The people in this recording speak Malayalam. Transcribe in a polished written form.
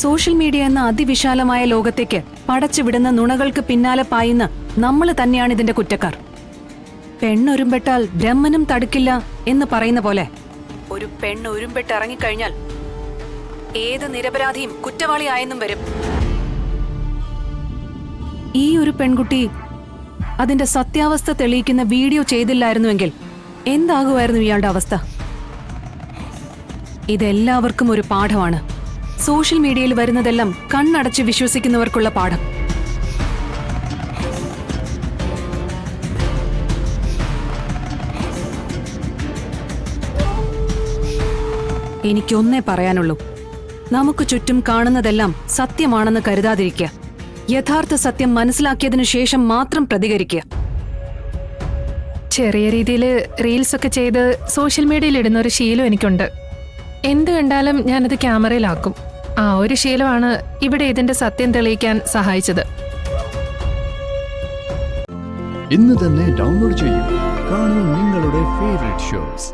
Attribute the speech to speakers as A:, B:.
A: സോഷ്യൽ മീഡിയ എന്ന അതിവിശാലമായ ലോകത്തേക്ക് പടച്ചുവിടുന്ന നുണകൾക്ക് പിന്നാലെ പായുന്ന നമ്മൾ തന്നെയാണ് ഇതിന്റെ കുറ്റക്കാർ. പെണ്ണൊരുമ്പെട്ടാൽ ബ്രഹ്മനും തടുക്കില്ല എന്ന് പറയുന്ന പോലെ ഒരു പെണ്ണ് ഉരുമ്പെട്ട് ഇറങ്ങിക്കഴിഞ്ഞാൽ ഏത് നിരപരാധിയും കുറ്റവാളിയായെന്നും വരും. ഈ ഒരു പെൺകുട്ടി അതിന്റെ സത്യാവസ്ഥ തെളിയിക്കുന്ന വീഡിയോ ചെയ്തില്ലായിരുന്നുവെങ്കിൽ എന്താകുമായിരുന്നു ഇയാളുടെ അവസ്ഥ? ഇതെല്ലാവർക്കും ഒരു പാഠമാണ്. സോഷ്യൽ മീഡിയയിൽ വരുന്നതെല്ലാം കണ്ണടച്ച് വിശ്വസിക്കുന്നവർക്കുള്ള പാഠം. എനിക്കൊന്നേ പറയാനുള്ളൂ, നമുക്ക് ചുറ്റും കാണുന്നതെല്ലാം സത്യമാണെന്ന് കരുതാതിരിക്കുക. യഥാർത്ഥ സത്യം മനസ്സിലാക്കിയതിനു ശേഷം മാത്രം പ്രതികരിക്കുക.
B: ചെറിയ രീതിയിൽ റീൽസ് ഒക്കെ ചെയ്ത് സോഷ്യൽ മീഡിയയിൽ ഇടുന്ന ഒരു ശീലം എനിക്കുണ്ട്. എന്ത് കണ്ടാലും ഞാനത് ക്യാമറയിലാക്കും. ആ ഒരു ശീലമാണ് ഇവിടെ ഇതിന്റെ സത്യം തെളിയിക്കാൻ സഹായിച്ചത്.
C: ഇന്ന് തന്നെ ഡൗൺലോഡ് ചെയ്യൂ. കാണൂ നിങ്ങളുടെ ഫേവറേറ്റ് ഷോസ്.